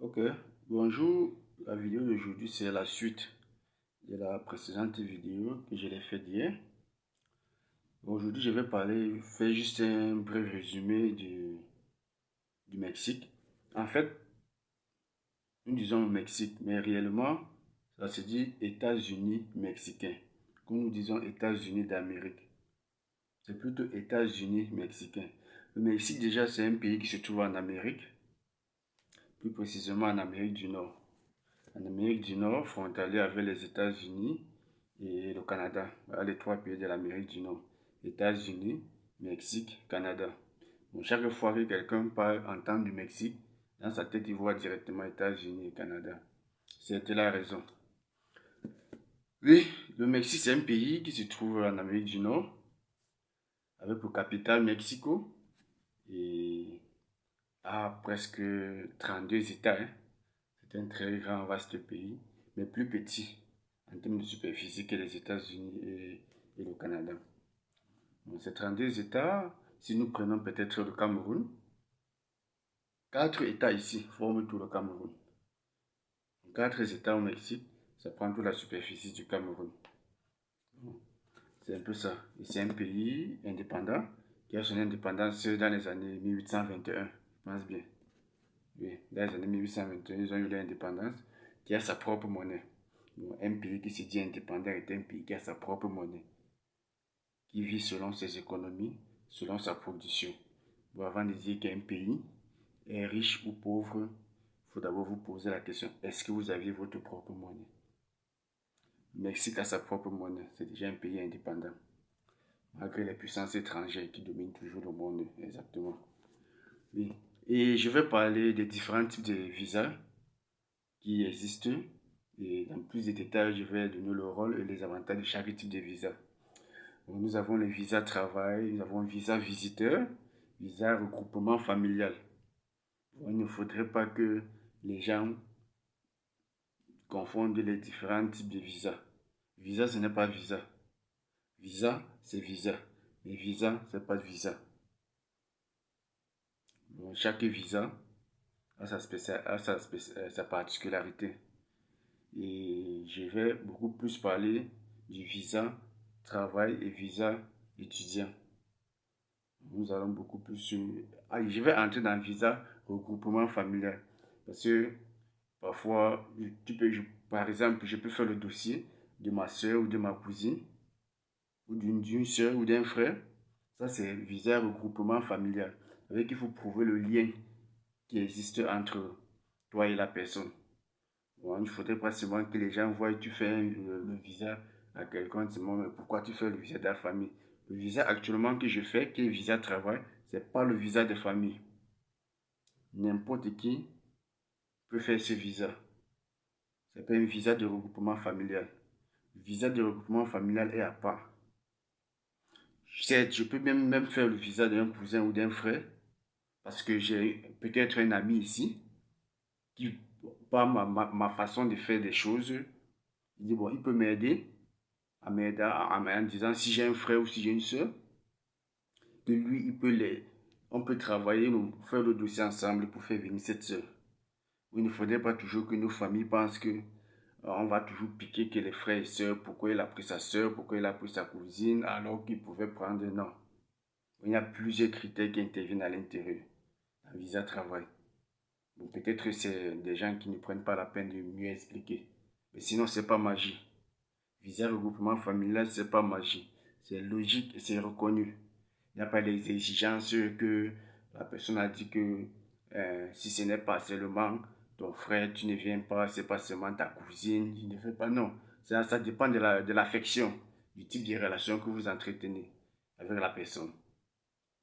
Ok, bonjour. La vidéo d'aujourd'hui, c'est la suite de la précédente vidéo que je l'ai faite hier. Aujourd'hui, je vais faire juste un bref résumé du Mexique. En fait, nous disons Mexique, mais réellement, ça se dit États-Unis mexicains. Quand nous disons États-Unis d'Amérique, c'est plutôt États-Unis mexicains. Le Mexique, déjà, c'est un pays qui se trouve en Amérique, plus précisément en Amérique du Nord. En Amérique du Nord, frontalier avec les États-Unis et le Canada. Voilà les trois pays de l'Amérique du Nord. États-Unis, Mexique, Canada. Donc, chaque fois que quelqu'un parle en temps du Mexique, dans sa tête, il voit directement États-Unis et Canada. C'était la raison. Oui, le Mexique, c'est un pays qui se trouve en Amérique du Nord, avec pour capitale Mexico, et a presque 32 États, hein. C'est un très grand, vaste pays, mais plus petit en termes de superficie que les États-Unis et le Canada. Donc, ces 32 États, si nous prenons peut-être le Cameroun, 4 États ici forment tout le Cameroun. 4 États au Mexique, ça prend toute la superficie du Cameroun. C'est un peu ça. Et c'est un pays indépendant qui a son indépendance dans les années 1821, je pense bien. Oui, dans les années 1821, ils ont eu l'indépendance qui a sa propre monnaie. Donc, un pays qui se dit indépendant est un pays qui a sa propre monnaie, qui vit selon ses économies, selon sa production. Bon, avant de dire qu'un pays est riche ou pauvre, il faut d'abord vous poser la question, est-ce que vous avez votre propre monnaie? Le Mexique a sa propre monnaie, c'est déjà un pays indépendant, malgré les puissances étrangères qui dominent toujours le monde, exactement. Oui. Et je vais parler des différents types de visas qui existent. Et dans plus de détails, je vais donner le rôle et les avantages de chaque type de visa. Donc, nous avons le visa travail, nous avons le visa visiteur, visa regroupement familial. Il ne faudrait pas que les gens confondent les différents types de visas. Visa, ce n'est pas visa. Visa, c'est visa. Mais visa, ce n'est pas visa. Donc, chaque visa a sa particularité. Et je vais beaucoup plus parler du visa travail et visa étudiant. Nous allons beaucoup plus sur... Ah, je vais entrer dans le visa regroupement familial. Parce que parfois, par exemple, je peux faire le dossier de ma soeur ou de ma cousine, ou d'une soeur ou d'un frère. Ça, c'est visa regroupement familial. Avec il faut prouver le lien qui existe entre toi et la personne. Bon, il ne faudrait pas seulement que les gens voient que tu fais le visa à quelqu'un, mais pourquoi tu fais le visa de la famille? Le visa actuellement que je fais, qui est visa travail, c'est pas le visa de famille. N'importe qui peut faire ce visa. C'est pas un visa de regroupement familial. Le visa de regroupement familial est à part. Certes, je peux même faire le visa d'un cousin ou d'un frère, parce que j'ai peut-être un ami ici, qui, par ma façon de faire des choses, il dit, bon, il peut m'aider, en disant si j'ai un frère ou si j'ai une soeur, que lui, on peut travailler, faire le dossier ensemble pour faire venir cette soeur. Il ne faudrait pas toujours que nos familles pensent que on va toujours piquer que les frères et sœurs, pourquoi il a pris sa sœur, pourquoi il a pris sa cousine, alors qu'il pouvait prendre, non. Il y a plusieurs critères qui interviennent à l'intérieur. Un visa travail. Bon, peut-être que c'est des gens qui ne prennent pas la peine de mieux expliquer. Mais sinon, c'est pas magie. Visa regroupement familial, c'est pas magie. C'est logique et c'est reconnu. Il n'y a pas les exigences que la personne a dit que si ce n'est pas seulement ton frère, tu ne viens pas, c'est pas seulement ta cousine, tu ne fais pas, non. Ça dépend de l'affection, du type de relation que vous entretenez avec la personne.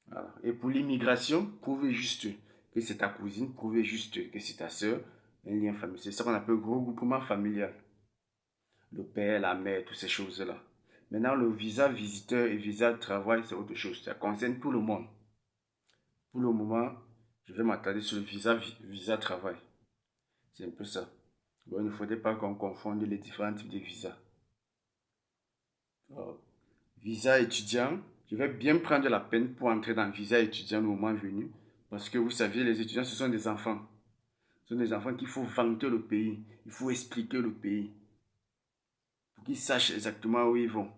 Voilà. Et pour l'immigration, prouvez juste que c'est ta cousine, prouvez juste que c'est ta soeur, un lien familial. C'est ça qu'on appelle regroupement familial. Le père, la mère, toutes ces choses-là. Maintenant, le visa visiteur et visa de travail, c'est autre chose. Ça concerne tout le monde. Pour le moment, je vais m'attarder sur le visa travail. C'est un peu ça. Bon, il ne faudrait pas qu'on confonde les différents types de visas. Alors, visa étudiant, je vais bien prendre la peine pour entrer dans le visa étudiant le moment venu. Parce que vous savez, les étudiants, ce sont des enfants. Ce sont des enfants qu'il faut vanter le pays. Il faut expliquer le pays. Pour qu'ils sachent exactement où ils vont.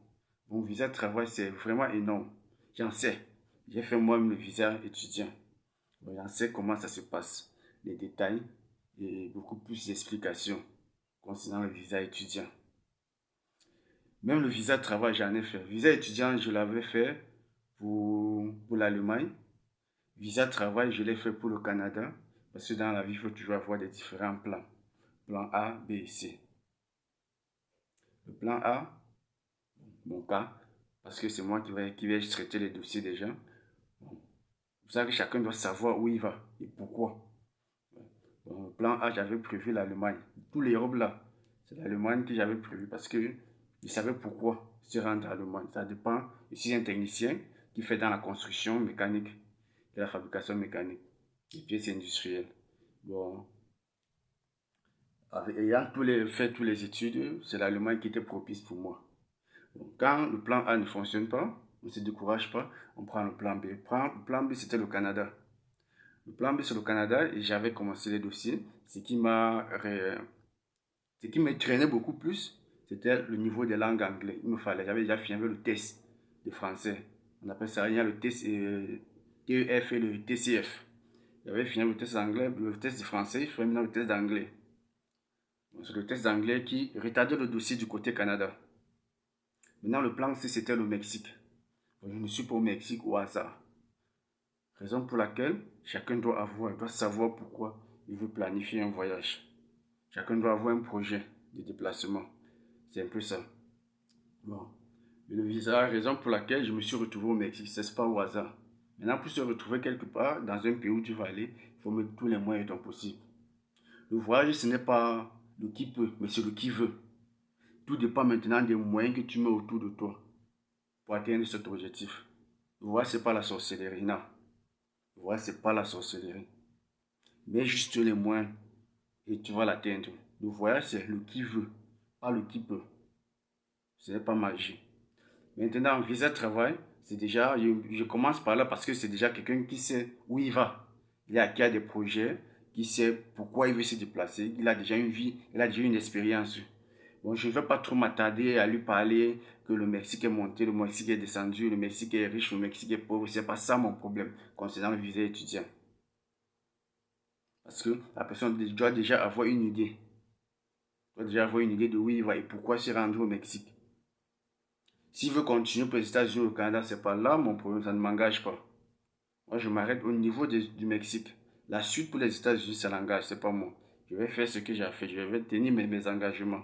Mon visa de travail, c'est vraiment énorme. J'en sais. J'ai fait moi-même le visa étudiant. Donc, j'en sais comment ça se passe. Les détails et beaucoup plus d'explications concernant le visa étudiant. Même le visa de travail, j'en ai fait. Visa étudiant, je l'avais fait pour l'Allemagne. Visa de travail, je l'ai fait pour le Canada. Parce que dans la vie, il faut toujours avoir des différents plans. Plan A, B et C. Le plan A, mon cas, parce que c'est moi qui vais traiter les dossiers des gens. Bon, vous savez que chacun doit savoir où il va et pourquoi. Dans le plan A, j'avais prévu l'Allemagne. Tous les robes là, c'est l'Allemagne que j'avais prévu parce que je savais pourquoi se rendre à l'Allemagne. Ça dépend. Je suis un technicien qui fait dans la construction mécanique et la fabrication mécanique, les pièces industrielles. Bon, ayant fait toutes les études, c'est l'Allemagne qui était propice pour moi. Donc, quand le plan A ne fonctionne pas, on ne se décourage pas, on prend le plan B. Le plan B, c'était le Canada. Le plan B, c'est le Canada et j'avais commencé les dossiers. Ce qui me traînait beaucoup plus, c'était le niveau des langues anglaises. Il me fallait, j'avais déjà fini avec le test de français. On appelle ça, il y a le test TEF et le TCF. J'avais fini le test anglais, le test de français, je ferais maintenant le test d'anglais. C'est le test d'anglais qui retardait le dossier du côté Canada. Maintenant, le plan C, c'était le Mexique. Je ne suis pas au Mexique au hasard. Raison pour laquelle chacun doit savoir pourquoi il veut planifier un voyage. Chacun doit avoir un projet de déplacement. C'est un peu ça. Bon. Le visa, raison pour laquelle je me suis retrouvé au Mexique, c'est pas au hasard. Maintenant, pour se retrouver quelque part dans un pays où tu vas aller, il faut mettre tous les moyens étant possible. Le voyage, ce n'est pas le qui peut, mais c'est le qui veut. Tout dépend maintenant des moyens que tu mets autour de toi pour atteindre cet objectif. Le voyage, ce n'est pas la sorcellerie, non. Le voyage, ce n'est pas la sorcellerie. Mets juste les moyens et tu vas l'atteindre. Le voyage, c'est le qui veut, pas le qui peut. Ce n'est pas magie. Maintenant, visa de travail, c'est déjà, je commence par là parce que c'est déjà quelqu'un qui sait où il va. Qui a des projets, qui sait pourquoi il veut se déplacer. Il a déjà une vie, il a déjà une expérience. Bon, je ne vais pas trop m'attarder à lui parler que le Mexique est monté, le Mexique est descendu, le Mexique est riche, le Mexique est pauvre. C'est pas ça mon problème concernant le visa étudiant. Parce que la personne doit déjà avoir une idée. Doit déjà avoir une idée de où il va et pourquoi se rendre au Mexique. S'il veut continuer pour les États-Unis ou le Canada, c'est pas là mon problème, ça ne m'engage pas. Moi, je m'arrête au niveau du Mexique. La suite pour les États-Unis, ça l'engage, c'est pas moi. Je vais faire ce que j'ai fait, je vais tenir mes engagements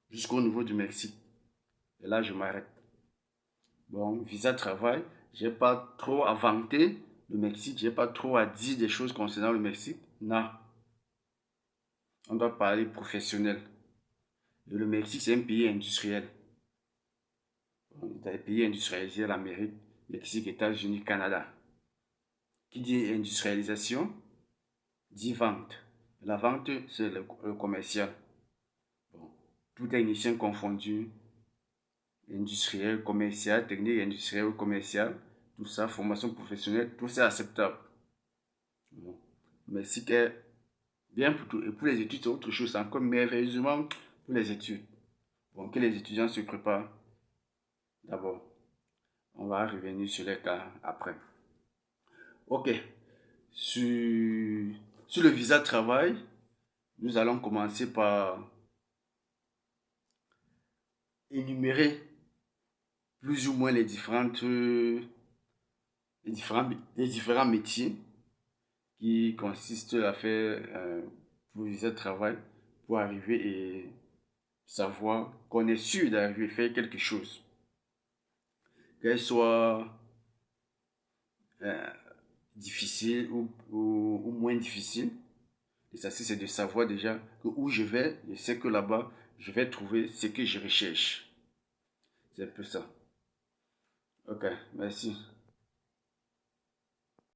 jusqu'au niveau du Mexique. Et là, je m'arrête. Bon, visa de travail, j'ai pas trop à vanter le Mexique, j'ai pas trop à dire des choses concernant le Mexique. Non. On doit parler professionnel. Et le Mexique, c'est un pays industriel. Des pays industrialisés, l'Amérique, Mexique, États-Unis, Canada. Qui dit industrialisation, dit vente. La vente, c'est le commercial. Bon, tout technicien confondu, industriel, commercial, technique industrielle, commercial, tout ça, formation professionnelle, tout ça acceptable. Bon. Le Mexique est bien pour tout. Et pour les études, c'est autre chose, c'est encore merveilleusement pour les études. Bon, que les étudiants se préparent d'abord. On va revenir sur les cas après. Ok. Sur le visa de travail, nous allons commencer par énumérer plus ou moins les différents métiers qui consistent à faire le visa de travail pour arriver et savoir qu'on est sûr d'arriver à faire quelque chose. Qu'elle soit difficile ou moins difficile. Et ça, c'est de savoir déjà que où je vais, je sais que là-bas, je vais trouver ce que je recherche. C'est un peu ça. Ok, merci.